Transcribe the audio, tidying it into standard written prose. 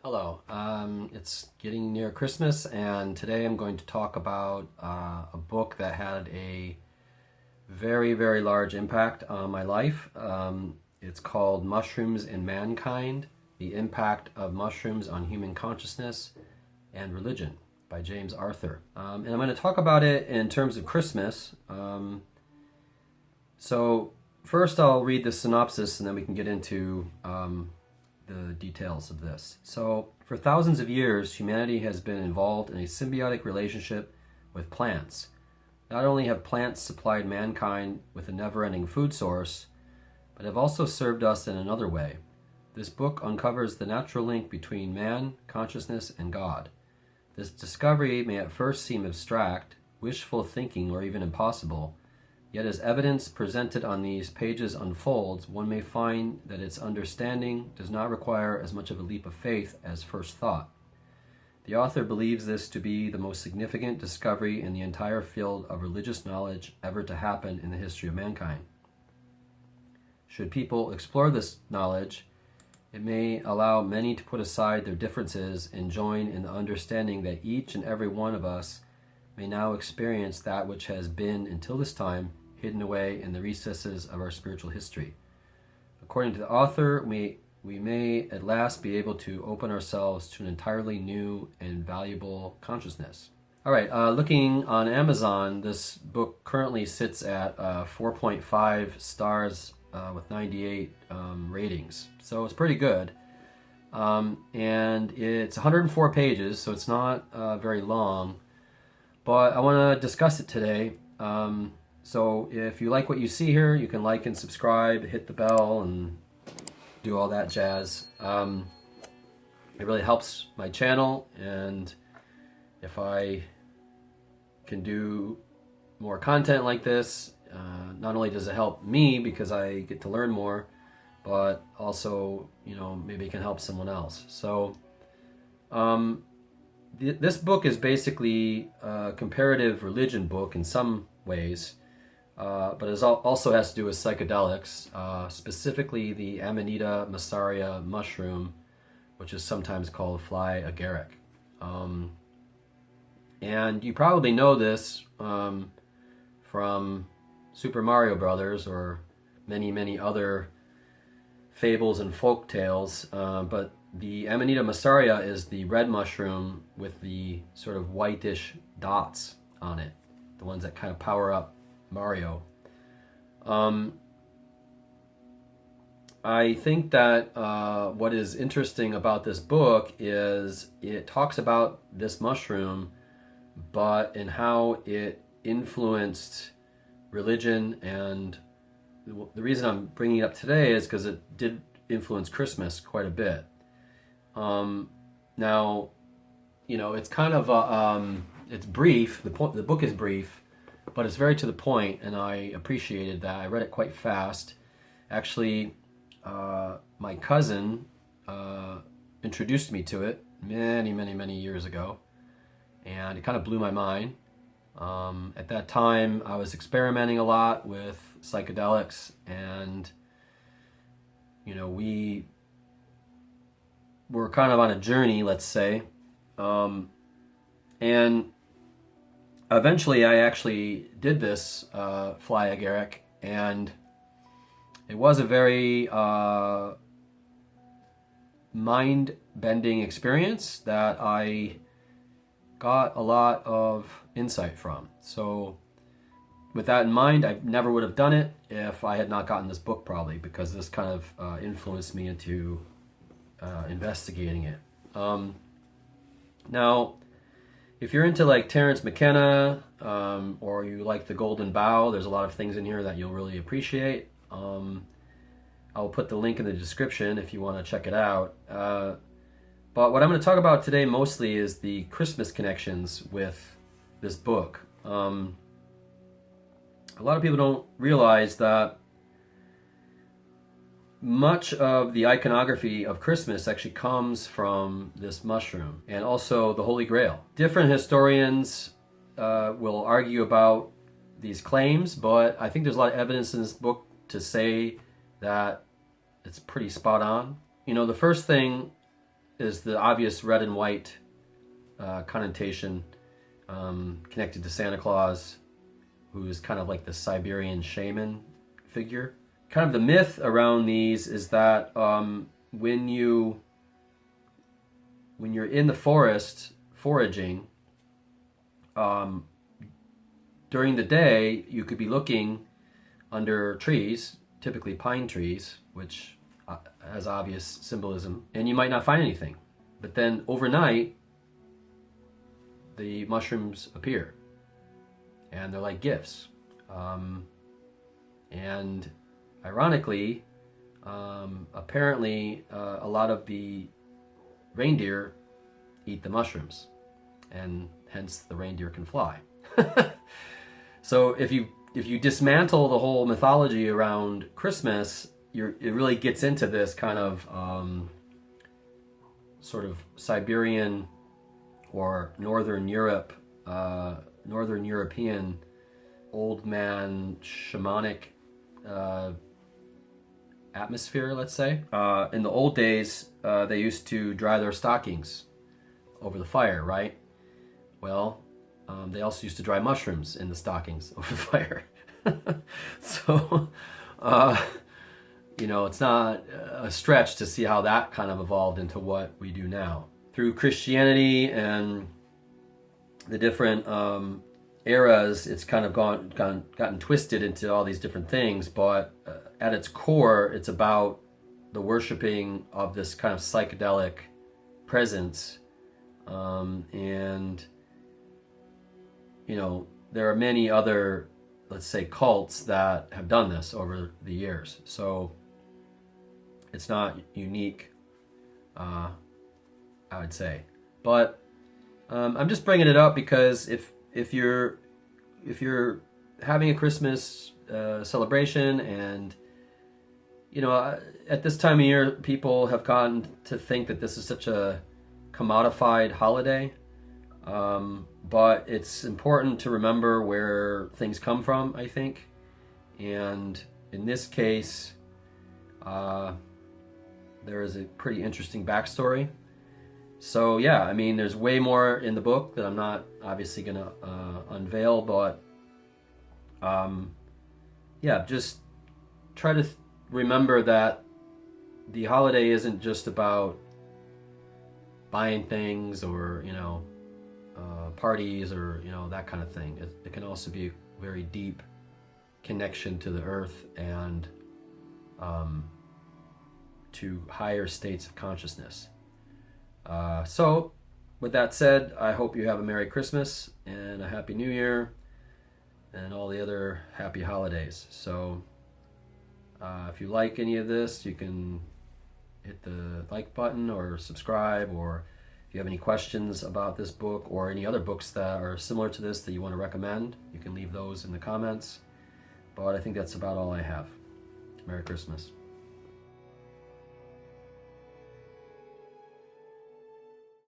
Hello, it's getting near Christmas, and today I'm going to talk about a book that had a very, very large impact on my life. It's called Mushrooms in Mankind: The Impact of Mushrooms on Human Consciousness and Religion by James Arthur. And I'm going to talk about it in terms of Christmas. So, first I'll read the synopsis and then we can get into the details of this. So, for thousands of years, humanity has been involved in a symbiotic relationship with plants. Not only have plants supplied mankind with a never-ending food source, but have also served us in another way. This book uncovers the natural link between man, consciousness, and God. This discovery may at first seem abstract, wishful thinking, or even impossible. Yet as evidence presented on these pages unfolds, one may find that its understanding does not require as much of a leap of faith as first thought. The author believes this to be the most significant discovery in the entire field of religious knowledge ever to happen in the history of mankind. Should people explore this knowledge, it may allow many to put aside their differences and join in the understanding that each and every one of us may now experience that which has been, until this time, hidden away in the recesses of our spiritual history. According to the author, we may at last be able to open ourselves to an entirely new and valuable consciousness. All right, looking on Amazon, this book currently sits at 4.5 stars with 98 ratings. So it's pretty good. And it's 104 pages, so it's not very long. But I want to discuss it today. So if you like what you see here, you can like and subscribe, hit the bell, and do all that jazz. It really helps my channel, and if I can do more content like this, not only does it help me because I get to learn more, but also, maybe it can help someone else. So, this book is basically a comparative religion book in some ways, but it also has to do with psychedelics, specifically the Amanita muscaria mushroom, which is sometimes called fly agaric. And you probably know this from Super Mario Brothers or many, many other fables and folk tales, but the Amanita muscaria is the red mushroom with the sort of whitish dots on it, the ones that kind of power up Mario. I think that what is interesting about this book is it talks about this mushroom, but in how it influenced religion. And the reason I'm bringing it up today is because it did influence Christmas quite a bit. Now, it's kind of it's brief. The book is brief, but it's very to the point, and I appreciated that. I read it quite fast. Actually, my cousin introduced me to it many, many, many years ago, and it kind of blew my mind. At that time, I was experimenting a lot with psychedelics, and we were kind of on a journey, let's say, and eventually I actually did this fly agaric, and it was a very mind-bending experience that I got a lot of insight from. So with that in mind, I never would have done it if I had not gotten this book, probably, because this kind of influenced me into investigating it. Now, if you're into like Terence McKenna, or you like The Golden Bough, there's a lot of things in here that you'll really appreciate. I'll put the link in the description if you want to check it out. But what I'm going to talk about today mostly is the Christmas connections with this book. A lot of people don't realize that much of the iconography of Christmas actually comes from this mushroom, and also the Holy Grail. Different historians will argue about these claims, but I think there's a lot of evidence in this book to say that it's pretty spot on. The first thing is the obvious red and white connotation connected to Santa Claus, who is kind of like the Siberian shaman figure. Kind of the myth around these is that when you're in the forest foraging, during the day you could be looking under trees, typically pine trees, which has obvious symbolism, and you might not find anything. But then overnight, the mushrooms appear, and they're like gifts. And ironically, apparently, a lot of the reindeer eat the mushrooms, and hence the reindeer can fly. So if you dismantle the whole mythology around Christmas, it really gets into this kind of sort of Siberian or Northern European old man shamanic atmosphere, let's say. In the old days, they used to dry their stockings over the fire, right? Well, they also used to dry mushrooms in the stockings over the fire. So, it's not a stretch to see how that kind of evolved into what we do now. Through Christianity and the different eras, it's kind of gotten twisted into all these different things, but at its core, it's about the worshiping of this kind of psychedelic presence. And there are many other, let's say, cults that have done this over the years. So it's not unique, I would say. But I'm just bringing it up because if you're having a Christmas celebration, and at this time of year, people have gotten to think that this is such a commodified holiday. But it's important to remember where things come from, I think. And in this case, there is a pretty interesting backstory. So yeah, I mean, there's way more in the book that I'm not obviously going to unveil, but just try to remember that the holiday isn't just about buying things or, parties or, that kind of thing. It can also be a very deep connection to the earth and to higher states of consciousness. So, with that said, I hope you have a Merry Christmas and a Happy New Year and all the other happy holidays. So, if you like any of this, you can hit the like button or subscribe, or if you have any questions about this book or any other books that are similar to this that you want to recommend, you can leave those in the comments. But I think that's about all I have. Merry Christmas.